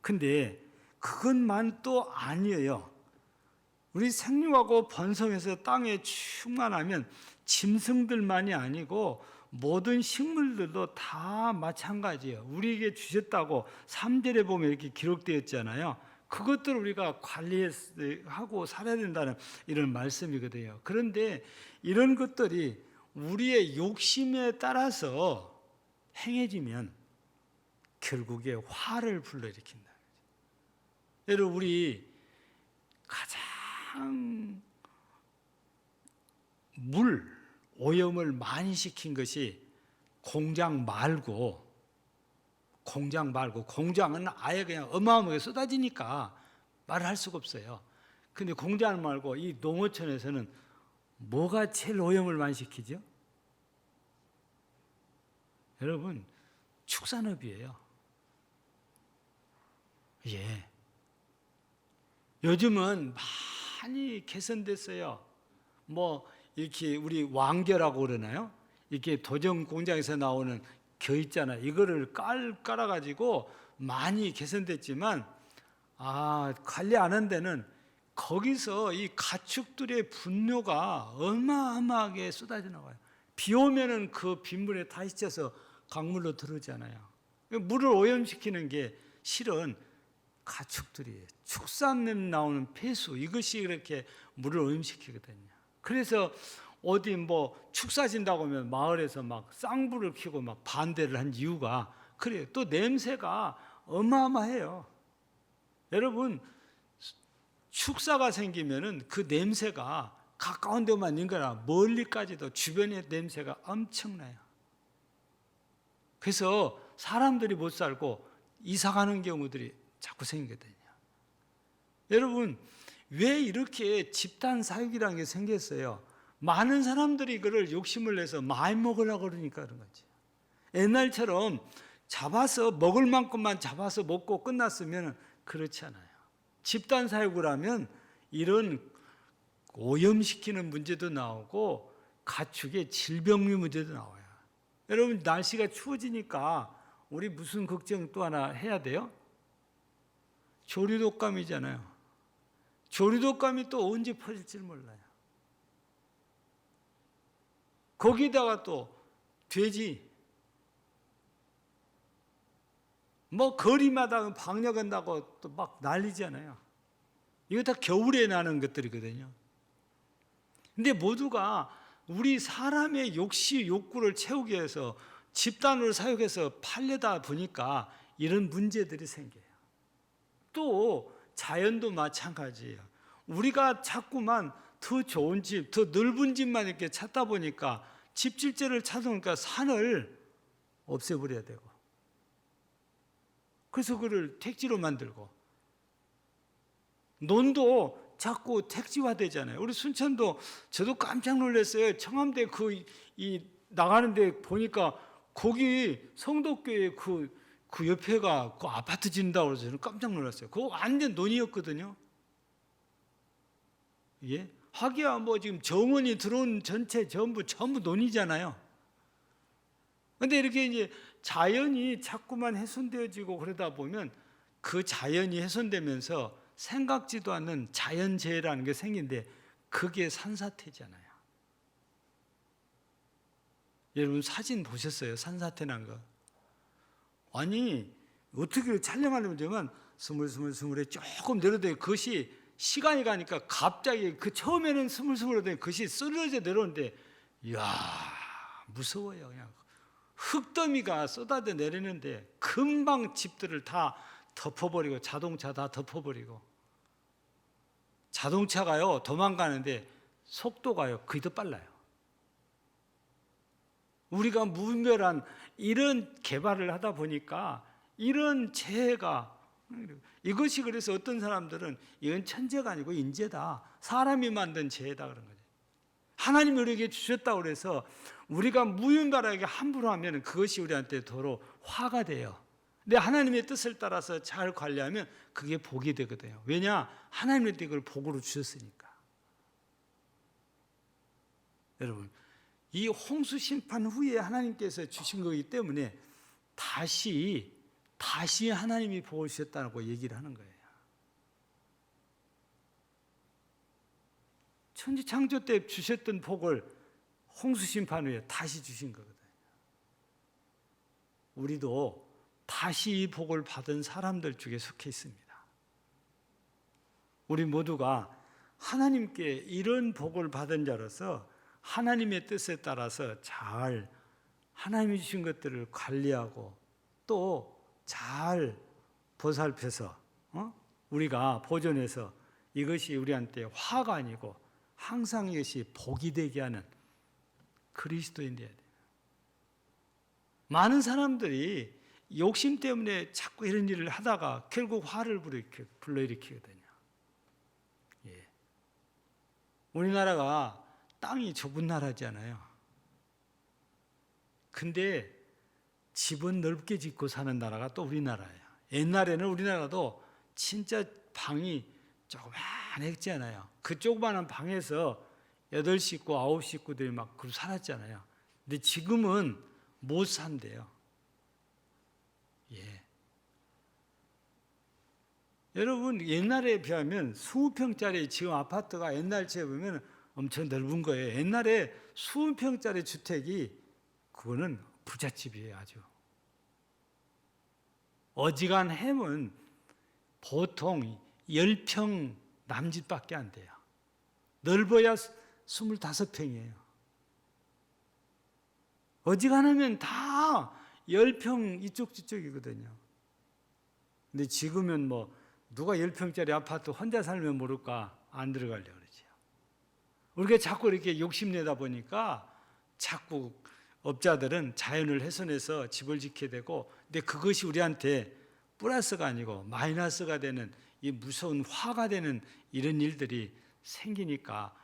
[SPEAKER 3] 근데 그것만 또 아니에요. 우리 생육하고 번성해서 땅에 충만하면 짐승들만이 아니고 모든 식물들도 다 마찬가지예요. 우리에게 주셨다고 3절에 보면 이렇게 기록되었잖아요. 그것들을 우리가 관리하고 살아야 된다는 이런 말씀이거든요. 그런데 이런 것들이 우리의 욕심에 따라서 행해지면 결국에 화를 불러일으킨다. 여러분, 우리 가장 물 오염을 많이 시킨 것이 공장 말고, 공장은 아예 그냥 어마어마하게 쏟아지니까 말을 할 수가 없어요. 근데 공장 말고 이 농어촌에서는 뭐가 제일 오염을 많이 시키죠? 여러분, 축산업이에요. 예. 요즘은 많이 개선됐어요. 뭐 이렇게 우리 왕겨라고 그러나요? 이렇게 도정 공장에서 나오는 겨 있잖아요. 이거를 깔아가지고 많이 개선됐지만 관리 안 한 데는 거기서 이 가축들의 분노가 어마어마하게 쏟아져 나와요. 비 오면은 그 빗물에 다 씻어서 강물로 들어오잖아요. 물을 오염시키는 게 실은 가축들이에요. 축산 나오는 폐수, 이것이 이렇게 물을 오염시키거든요. 그래서 어디 뭐 축사진다고 하면 마을에서 막 쌍불을 켜고 막 반대를 한 이유가 그래요. 또 냄새가 어마어마해요. 여러분, 축사가 생기면은 그 냄새가 가까운 데만 있는 거라 멀리까지도 주변의 냄새가 엄청나요. 그래서 사람들이 못 살고 이사 가는 경우들이 자꾸 생기거든요. 여러분, 왜 이렇게 집단 사육이라는 게 생겼어요? 많은 사람들이 이거를 욕심을 내서 많이 먹으려고 그러니까 그런 거지. 옛날처럼 잡아서 먹을 만큼만 잡아서 먹고 끝났으면 그렇지 않아요. 집단 사육을 하면 이런 오염시키는 문제도 나오고 가축의 질병의 문제도 나와요. 여러분, 날씨가 추워지니까 우리 무슨 걱정 또 하나 해야 돼요? 조류독감이잖아요. 조류독감이 또 언제 퍼질지 몰라요. 거기다가 또 돼지, 뭐 거리마다 방역한다고 또 막 난리잖아요. 이거 다 겨울에 나는 것들이거든요. 근데 모두가 우리 사람의 욕구를 채우기 위해서 집단으로 사육해서 팔려다 보니까 이런 문제들이 생겨요. 또 자연도 마찬가지예요. 우리가 자꾸만 더 좋은 집, 더 넓은 집만 이렇게 찾다 보니까 집질제를 찾으니까 산을 없애버려야 되고, 그래서 그를 택지로 만들고, 논도 자꾸 택지화 되잖아요. 우리 순천도 저도 깜짝 놀랐어요. 청암대 나가는데 보니까 거기 성덕교회 그 옆에가 그 아파트 짓는다고 해서 저는 깜짝 놀랐어요. 그거 완전 논이었거든요. 예? 하기야 뭐 지금 정원이 들어온 전체 전부 논이잖아요. 근데 이렇게 이제 자연이 자꾸만 훼손되어지고 그러다 보면 그 자연이 훼손되면서 생각지도 않는 자연재해라는 게 생긴데 그게 산사태잖아요. 여러분 사진 보셨어요? 산사태 난 거. 아니 어떻게 촬영하려면 되면 스물스물에 조금 내려도 그것이 시간이 가니까 갑자기 그 처음에는 스물스물하더니 그것이 쓰러져 내려오는데 이야 무서워요. 그냥 흙더미가 쏟아져 내리는데 금방 집들을 다 덮어버리고 자동차 다 덮어버리고 자동차가요 도망가는데 속도가요 거의 더 빨라요. 우리가 무분별한 이런 개발을 하다 보니까 이런 재해가 이것이 그래서 어떤 사람들은 이건 천재가 아니고 인재다. 사람이 만든 재해다 그런 거죠. 하나님이 우리에게 주셨다고 그래서 우리가 무분별하게 함부로 하면 그것이 우리한테 도로 화가 돼요. 근데 하나님의 뜻을 따라서 잘 관리하면 그게 복이 되거든요. 왜냐? 하나님한테 그걸 복으로 주셨으니까. 여러분, 이 홍수 심판 후에 하나님께서 주신 거기 때문에 다시 하나님이 복을 주셨다고 얘기를 하는 거예요. 천지 창조 때 주셨던 복을 홍수 심판 후에 다시 주신 거거든요. 우리도 다시 이 복을 받은 사람들 중에 속해 있습니다. 우리 모두가 하나님께 이런 복을 받은 자로서 하나님의 뜻에 따라서 잘 하나님이 주신 것들을 관리하고 또 잘 보살펴서 우리가 보존해서 이것이 우리한테 화가 아니고 항상 이것이 복이 되게 하는 그리스도인 되어야 돼요. 많은 사람들이 욕심 때문에 자꾸 이런 일을 하다가 결국 화를 불러일으키거든요. 예. 우리나라가 땅이 좁은 나라잖아요. 근데 집은 넓게 짓고 사는 나라가 또 우리나라예요. 옛날에는 우리나라도 진짜 방이 조그만했잖아요. 그 조그만한 방에서 8식구, 9식구들이 막 그러고 살았잖아요. 근데 지금은 못 산대요. 예. 여러분 옛날에 비하면 20평짜리 지금 아파트가 옛날에 보면 엄청 넓은 거예요. 옛날에 20평짜리 주택이 그거는 부잣집이에요. 아주 어지간하면 보통 10평 남짓밖에 안 돼요. 넓어야 25평이에요. 어지간하면 다 10평 이쪽 저쪽이거든요. 근데 지금은 뭐 누가 10평짜리 아파트 혼자 살면 모를까 안 들어가려고 그러죠. 우리가 자꾸 이렇게 욕심내다 보니까 자꾸 업자들은 자연을 훼손해서 집을 짓게 되고, 근데 그것이 우리한테 플러스가 아니고 마이너스가 되는 이 무서운 화가 되는 이런 일들이 생기니까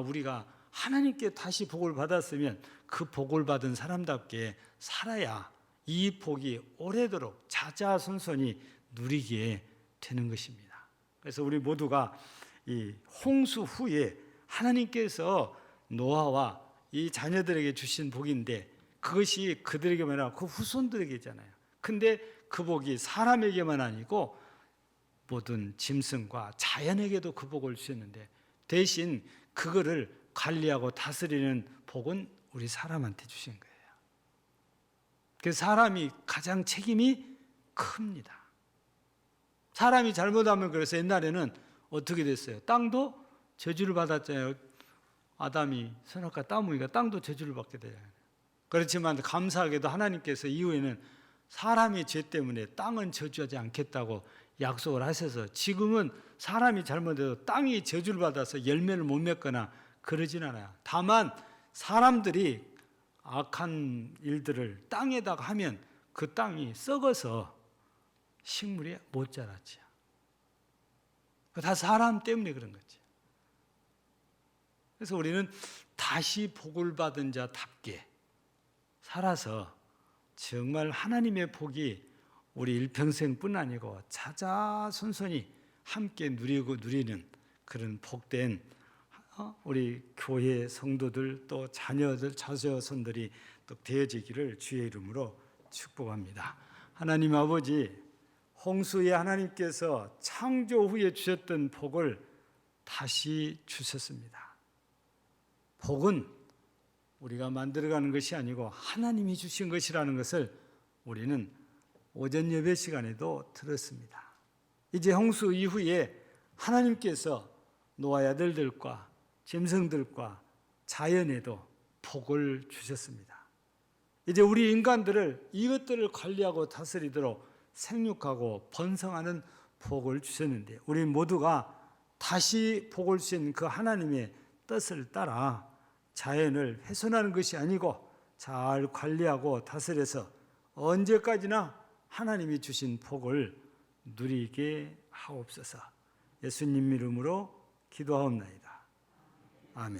[SPEAKER 3] 우리가 하나님께 다시 복을 받았으면 그 복을 받은 사람답게 살아야 이 복이 오래도록 자자손손이 누리게 되는 것입니다. 그래서 우리 모두가 이 홍수 후에 하나님께서 노아와 이 자녀들에게 주신 복인데 그것이 그들에게만 아니라 그 후손들에게잖아요. 근데 그 복이 사람에게만 아니고 모든 짐승과 자연에게도 그 복을 주셨는데 대신 그거를 관리하고 다스리는 복은 우리 사람한테 주신 거예요. 그래서 사람이 가장 책임이 큽니다. 사람이 잘못하면 그래서 옛날에는 어떻게 됐어요? 땅도 저주를 받았잖아요. 아담이 선악과 따먹으니까 땅도 저주를 받게 돼요. 그렇지만 감사하게도 하나님께서 이후에는 사람의 죄 때문에 땅은 저주하지 않겠다고 약속을 하셔서 지금은 사람이 잘못해도 땅이 저주를 받아서 열매를 못 맺거나 그러진 않아요. 다만 사람들이 악한 일들을 땅에다가 하면 그 땅이 썩어서 식물이 못 자랐죠. 다 사람 때문에 그런 거죠. 그래서 우리는 다시 복을 받은 자답게 살아서 정말 하나님의 복이 우리 일평생뿐 아니고 자자손손이 함께 누리는 그런 복된 우리 교회 성도들 또 자녀들 자녀손들이 또 되어지기를 주의 이름으로 축복합니다. 하나님 아버지, 홍수에 하나님께서 창조 후에 주셨던 복을 다시 주셨습니다. 복은 우리가 만들어가는 것이 아니고 하나님이 주신 것이라는 것을 우리는 오전 예배 시간에도 들었습니다. 이제 홍수 이후에 하나님께서 노아의 아들들과 짐승들과 자연에도 복을 주셨습니다. 이제 우리 인간들을 이것들을 관리하고 다스리도록 생육하고 번성하는 복을 주셨는데 우리 모두가 다시 복을 주신 그 하나님의 뜻을 따라 자연을 훼손하는 것이 아니고 잘 관리하고 다스려서 언제까지나 하나님이 주신 복을 누리게 하옵소서. 예수님 이름으로 기도하옵나이다. 아멘.